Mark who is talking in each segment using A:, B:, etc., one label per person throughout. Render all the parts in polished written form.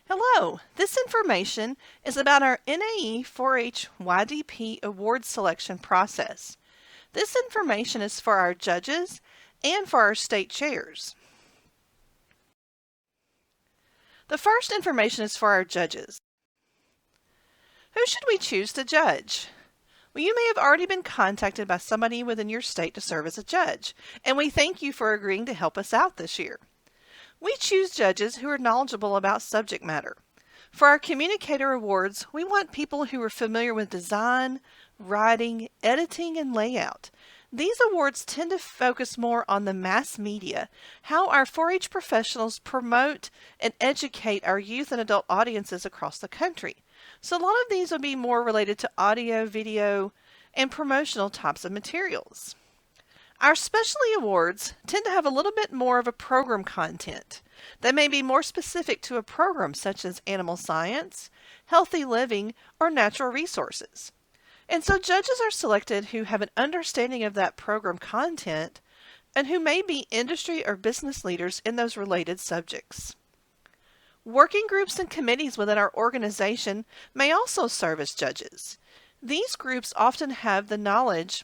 A: Hello, this information is about our NAE 4-H YDP award selection process. This information is for our judges and for our state chairs. The first information is for our judges. Who should we choose to judge? Well, you may have already been contacted by somebody within your state to serve as a judge, and we thank you for agreeing to help us out this year. We choose judges who are knowledgeable about subject matter. For our communicator awards, we want people who are familiar with design, writing, editing, and layout. These awards tend to focus more on the mass media, how our 4-H professionals promote and educate our youth and adult audiences across the country. So a lot of these will be more related to audio, video, and promotional types of materials. Our specialty awards tend to have a little bit more of a program content. They may be more specific to a program such as animal science, healthy living, or natural resources. And so judges are selected who have an understanding of that program content and who may be industry or business leaders in those related subjects. Working groups and committees within our organization may also serve as judges. These groups often have the knowledge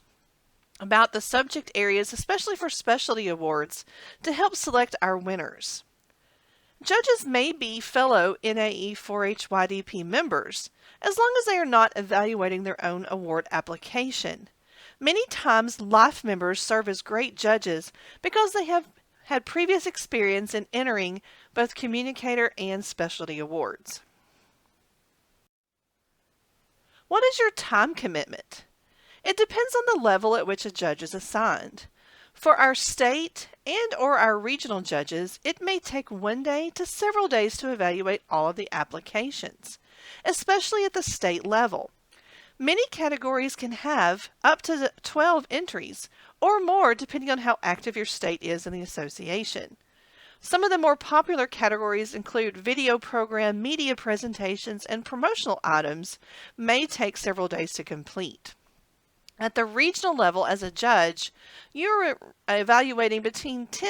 A: about the subject areas, especially for specialty awards, to help select our winners. Judges may be fellow NAE 4-H YDP members, as long as they are not evaluating their own award application. Many times, life members serve as great judges because they have had previous experience in entering both communicator and specialty awards. What is your time commitment? It depends on the level at which a judge is assigned. For our state and or our regional judges, it may take 1 day to several days to evaluate all of the applications, especially at the state level. Many categories can have up to 12 entries or more depending on how active your state is in the association. Some of the more popular categories include video program, media presentations, and promotional items may take several days to complete. At the regional level, as a judge, you're evaluating between 10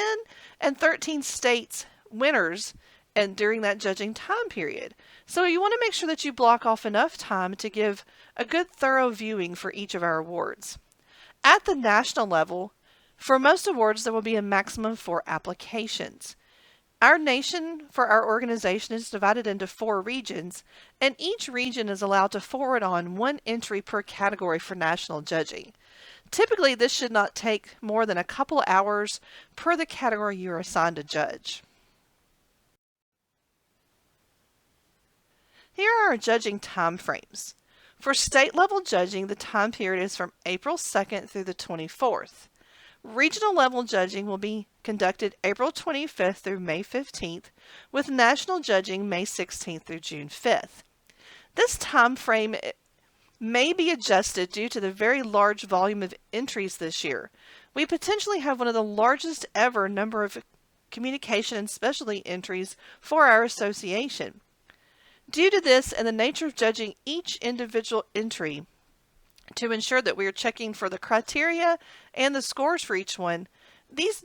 A: and 13 states' winners and during that judging time period. So you want to make sure that you block off enough time to give a good thorough viewing for each of our awards. At the national level, for most awards, there will be a maximum of 4 applications. Our nation for our organization is divided into 4 regions, and each region is allowed to forward on 1 entry per category for national judging. Typically, this should not take more than a couple hours per the category you are assigned to judge. Here are our judging time frames. For state level judging, the time period is from April 2nd through the 24th. Regional level judging will be conducted April 25th through May 15th, with national judging May 16th through June 5th. This time frame may be adjusted due to the very large volume of entries this year. We potentially have one of the largest ever number of communication and specialty entries for our association. Due to this and the nature of judging each individual entry, to ensure that we are checking for the criteria and the scores for each one, these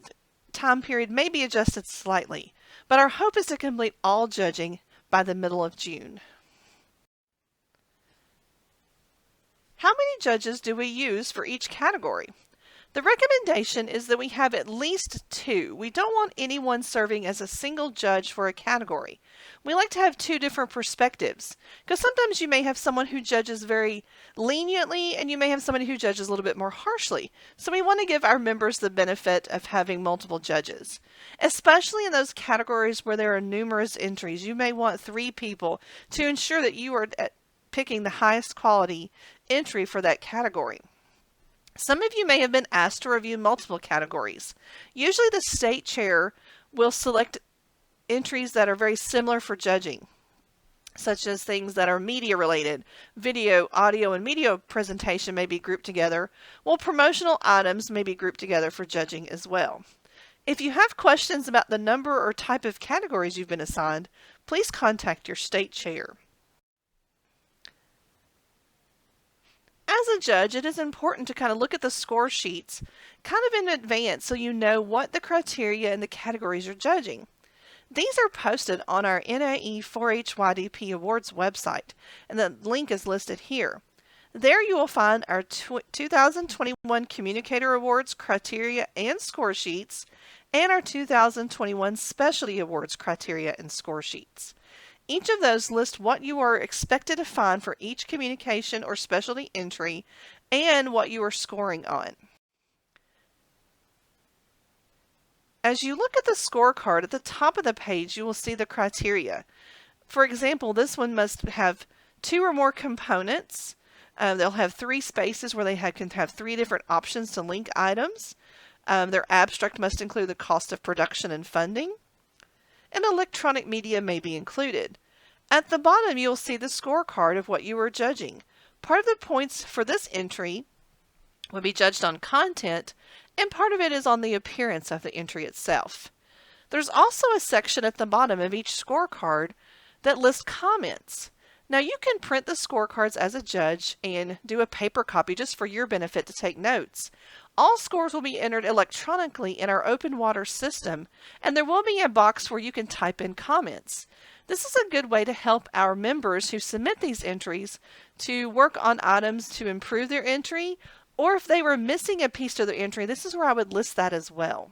A: time period may be adjusted slightly, but our hope is to complete all judging by the middle of June. How many judges do we use for each category? The recommendation is that we have at least 2. We don't want anyone serving as a single judge for a category. We like to have 2 different perspectives, because sometimes you may have someone who judges very leniently and you may have somebody who judges a little bit more harshly. So we want to give our members the benefit of having multiple judges. Especially in those categories where there are numerous entries, you may want 3 people to ensure that you are picking the highest quality entry for that category. Some of you may have been asked to review multiple categories. Usually the state chair will select entries that are very similar for judging, such as things that are media related. Video, audio, and media presentation may be grouped together, while promotional items may be grouped together for judging as well. If you have questions about the number or type of categories you've been assigned, please contact your state chair. As a judge, it is important to kind of look at the score sheets kind of in advance so you know what the criteria and the categories you're judging. These are posted on our NAE 4-HYDP Awards website, and the link is listed here. There you will find our 2021 Communicator Awards criteria and score sheets, and our 2021 Specialty Awards criteria and score sheets. Each of those lists what you are expected to find for each communication or specialty entry and what you are scoring on. As you look at the scorecard at the top of the page, you will see the criteria. For example, this one must have 2 or more components. They'll have 3 spaces where they can have 3 different options to link items. Their abstract must include the cost of production and funding. And electronic media may be included. At the bottom, you'll see the scorecard of what you are judging. Part of the points for this entry will be judged on content, and part of it is on the appearance of the entry itself. There's also a section at the bottom of each scorecard that lists comments. Now you can print the scorecards as a judge and do a paper copy just for your benefit to take notes. All scores will be entered electronically in our open water system, and there will be a box where you can type in comments. This is a good way to help our members who submit these entries to work on items to improve their entry, or if they were missing a piece to their entry, this is where I would list that as well.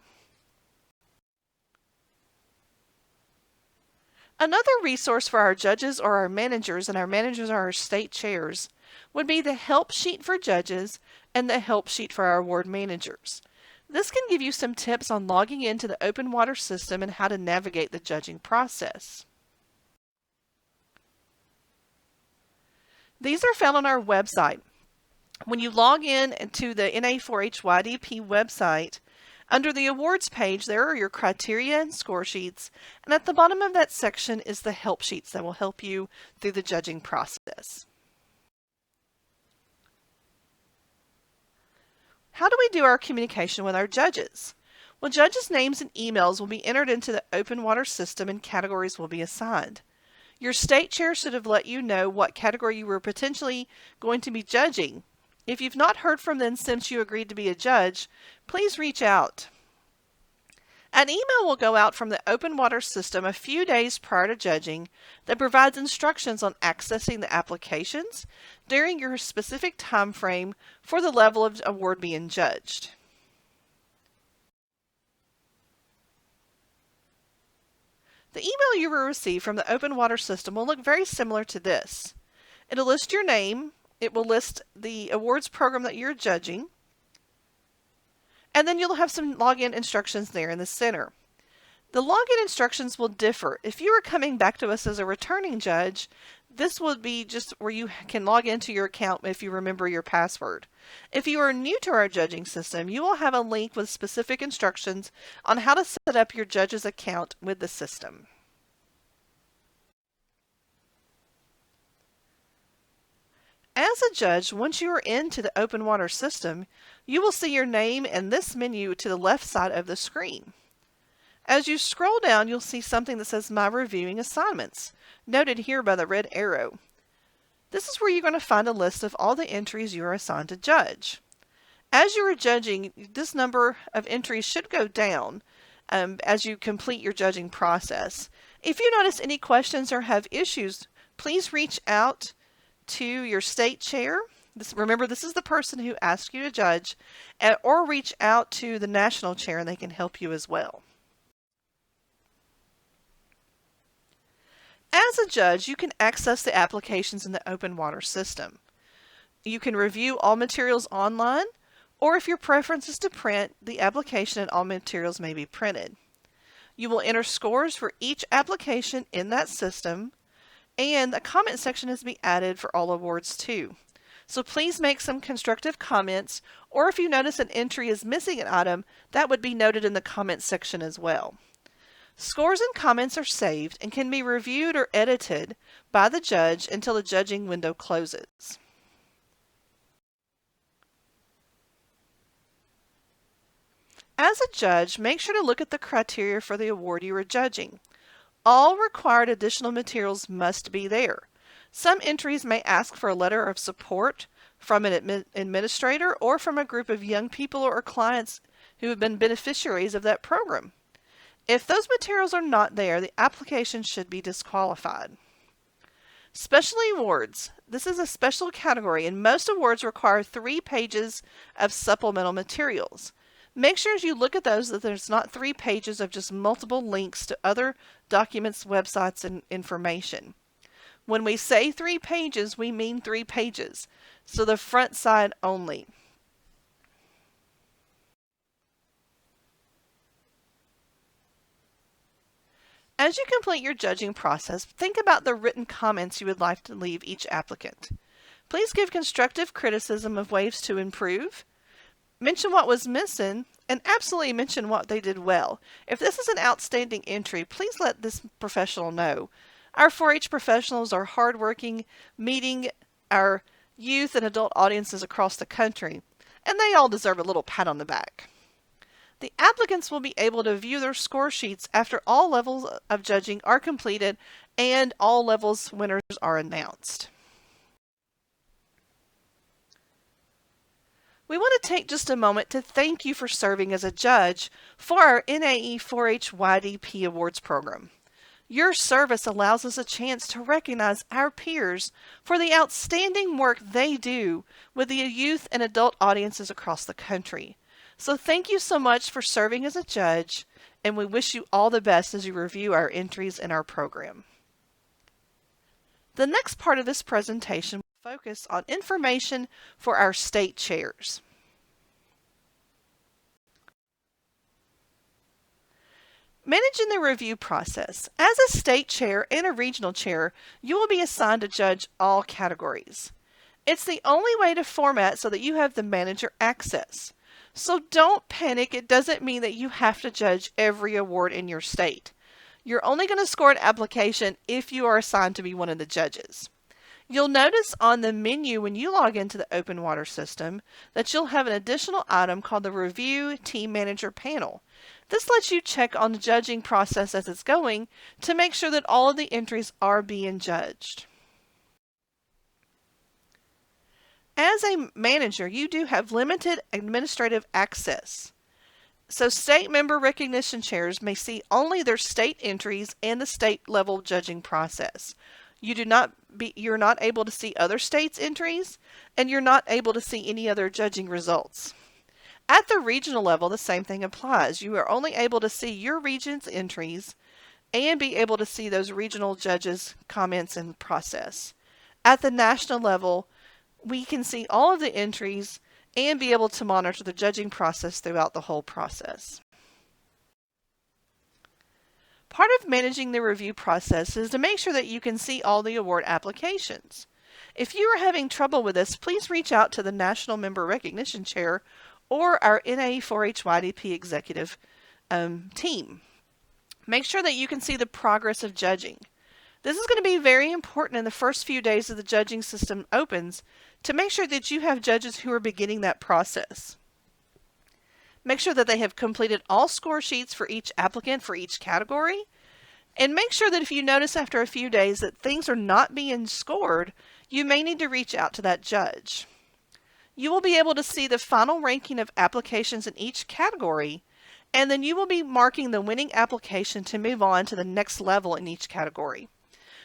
A: Another resource for our judges or our managers, and our managers are our state chairs, would be the help sheet for judges and the help sheet for our award managers. This can give you some tips on logging into the open water system and how to navigate the judging process. These are found on our website. When you log in to the NA4HYDP website, under the awards page, there are your criteria and score sheets, and at the bottom of that section is the help sheets that will help you through the judging process. How do we do our communication with our judges? Well, judges' names and emails will be entered into the open water system and categories will be assigned. Your state chair should have let you know what category you were potentially going to be judging. If you've not heard from them since you agreed to be a judge, please reach out. An email will go out from the open water system a few days prior to judging that provides instructions on accessing the applications during your specific time frame for the level of award being judged. The email you will receive from the open water system will look very similar to this. It'll list your name, it will list the awards program that you're judging, and then you'll have some login instructions there in the center. The login instructions will differ. If you are coming back to us as a returning judge, this will be just where you can log into your account if you remember your password. If you are new to our judging system, you will have a link with specific instructions on how to set up your judge's account with the system. As a judge, once you are into the open water system, you will see your name in this menu to the left side of the screen. As you scroll down, you'll see something that says My Reviewing Assignments, noted here by the red arrow. This is where you're going to find a list of all the entries you are assigned to judge. As you are judging, this number of entries should go down as you complete your judging process. If you notice any questions or have issues, please reach out to your state chair. Remember, this is the person who asked you to judge, or reach out to the national chair and they can help you as well. As a judge, you can access the applications in the open water system. You can review all materials online, or if your preference is to print, the application and all materials may be printed. You will enter scores for each application in that system, and a comment section is to be added for all awards too. So please make some constructive comments, or if you notice an entry is missing an item, that would be noted in the comment section as well. Scores and comments are saved and can be reviewed or edited by the judge until the judging window closes. As a judge, make sure to look at the criteria for the award you are judging. All required additional materials must be there. Some entries may ask for a letter of support from an administrator or from a group of young people or clients who have been beneficiaries of that program. If those materials are not there, the application should be disqualified. Specialty awards. This is a special category, and most awards require 3 pages of supplemental materials. Make sure as you look at those that there's not 3 pages of just multiple links to other documents, websites, and information. When we say 3 pages, we mean 3 pages. So the front side only. As you complete your judging process, think about the written comments you would like to leave each applicant. Please give constructive criticism of ways to improve. Mention what was missing, and absolutely mention what they did well. If this is an outstanding entry, please let this professional know. Our 4-H professionals are hardworking, meeting our youth and adult audiences across the country, and they all deserve a little pat on the back. The applicants will be able to view their score sheets after all levels of judging are completed and all levels winners are announced. We want to take just a moment to thank you for serving as a judge for our NAE 4-H YDP Awards program. Your service allows us a chance to recognize our peers for the outstanding work they do with the youth and adult audiences across the country. So thank you so much for serving as a judge, and we wish you all the best as you review our entries in our program. The next part of this presentation will focus on information for our state chairs. Managing the review process. As a state chair and a regional chair, you will be assigned to judge all categories. It's the only way to format so that you have the manager access. So don't panic. It doesn't mean that you have to judge every award in your state. You're only going to score an application if you are assigned to be one of the judges. You'll notice on the menu when you log into the Open Water system that you'll have an additional item called the Review Team Manager Panel. This lets you check on the judging process as it's going to make sure that all of the entries are being judged. As a manager, you do have limited administrative access. So state member recognition chairs may see only their state entries and the state level judging process. You're not able to see other states' entries, and you're not able to see any other judging results. At the regional level, the same thing applies. You are only able to see your region's entries and be able to see those regional judges' comments and process. At the national level, we can see all of the entries and be able to monitor the judging process throughout the whole process. Part of managing the review process is to make sure that you can see all the award applications. If you are having trouble with this, please reach out to the National Member Recognition Chair or our NAE 4-H YDP Executive team. Make sure that you can see the progress of judging. This is going to be very important in the first few days of the judging system opens to make sure that you have judges who are beginning that process. Make sure that they have completed all score sheets for each applicant for each category. And make sure that if you notice after a few days that things are not being scored, you may need to reach out to that judge. You will be able to see the final ranking of applications in each category, and then you will be marking the winning application to move on to the next level in each category.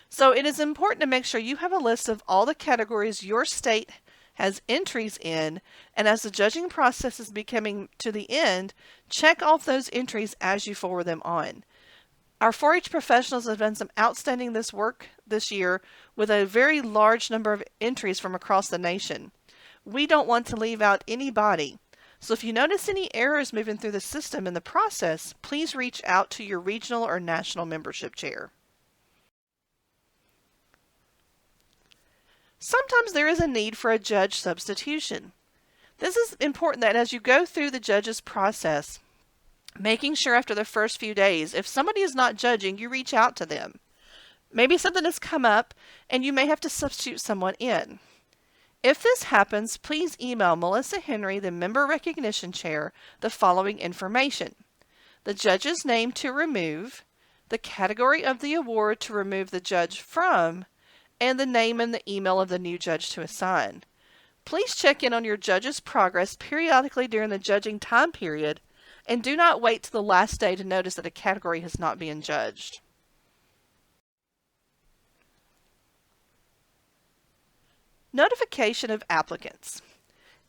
A: So it is important to make sure you have a list of all the categories your state has entries in, and as the judging process is becoming to the end, check off those entries as you forward them on. Our 4-H professionals have done some outstanding work this year with a very large number of entries from across the nation. We don't want to leave out anybody. So if you notice any errors moving through the system in the process, please reach out to your regional or national membership chair. Sometimes there is a need for a judge substitution. This is important that as you go through the judge's process, making sure after the first few days, if somebody is not judging, you reach out to them. Maybe something has come up and you may have to substitute someone in. If this happens, please email Melissa Henry, the Member Recognition Chair, the following information: the judge's name to remove, the category of the award to remove the judge from, and the name and the email of the new judge to assign. Please check in on your judge's progress periodically during the judging time period and do not wait till the last day to notice that a category has not been judged. Notification of applicants.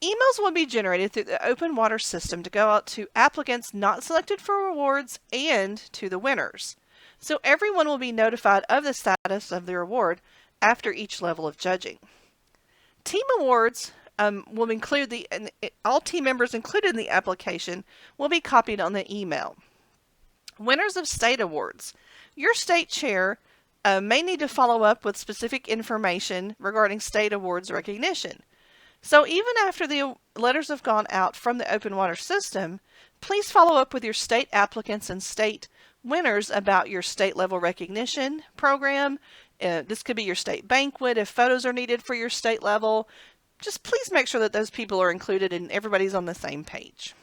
A: Emails will be generated through the open water system to go out to applicants not selected for awards and to the winners. So everyone will be notified of the status of their award after each level of judging. Team awards will include all team members included in the application will be copied on the email. Winners of state awards. Your state chair may need to follow up with specific information regarding state awards recognition. So even after the letters have gone out from the open water system, please follow up with your state applicants and state winners about your state level recognition program. This could be your state banquet if photos are needed for your state level. Just please make sure that those people are included and everybody's on the same page.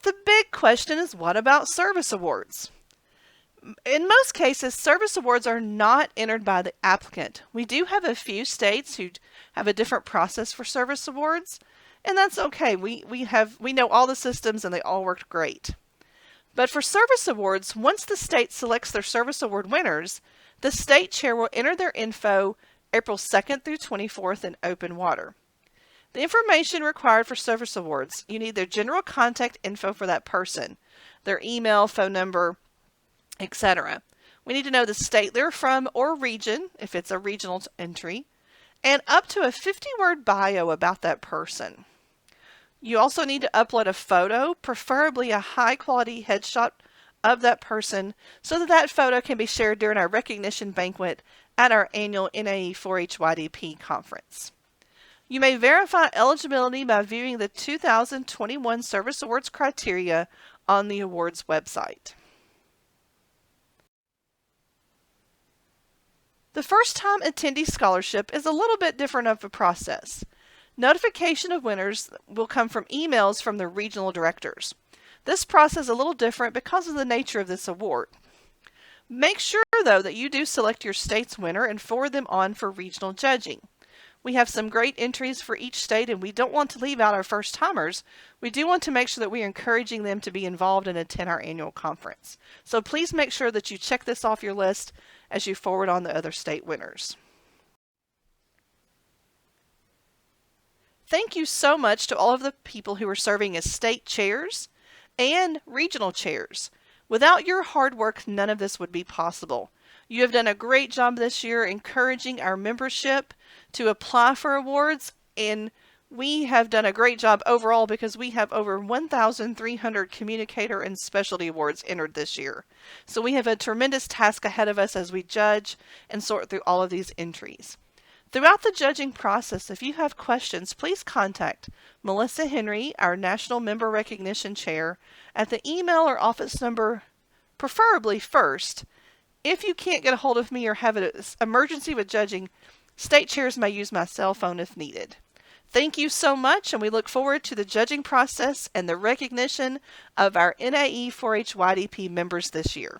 A: The big question is, what about service awards? In most cases, service awards are not entered by the applicant. We do have a few states who have a different process for service awards, and that's okay. We know all the systems and they all worked great. But for service awards, once the state selects their service award winners, the state chair will enter their info April 2nd through 24th in open water. The information required for service awards, you need their general contact info for that person, their email, phone number, etc. We need to know the state they're from or region, if it's a regional entry, and up to a 50-word bio about that person. You also need to upload a photo, preferably a high-quality headshot of that person, so that that photo can be shared during our recognition banquet at our annual NAE 4-H YDP conference. You may verify eligibility by viewing the 2021 Service Awards criteria on the awards website. The first-time attendee scholarship is a little bit different of a process. Notification of winners will come from emails from the regional directors. This process is a little different because of the nature of this award. Make sure, though, that you do select your state's winner and forward them on for regional judging. We have some great entries for each state, and we don't want to leave out our first-timers. We do want to make sure that we're encouraging them to be involved and attend our annual conference. So please make sure that you check this off your list as you forward on the other state winners. Thank you so much to all of the people who are serving as state chairs and regional chairs. Without your hard work, none of this would be possible. You have done a great job this year encouraging our membership to apply for awards, and we have done a great job overall because we have over 1,300 communicator and specialty awards entered this year. So we have a tremendous task ahead of us as we judge and sort through all of these entries. Throughout the judging process, if you have questions, please contact Melissa Henry, our National Member Recognition Chair, at the email or office number, preferably first. If you can't get a hold of me or have an emergency with judging, state chairs may use my cell phone if needed. Thank you so much, and we look forward to the judging process and the recognition of our NAE 4-H YDP members this year.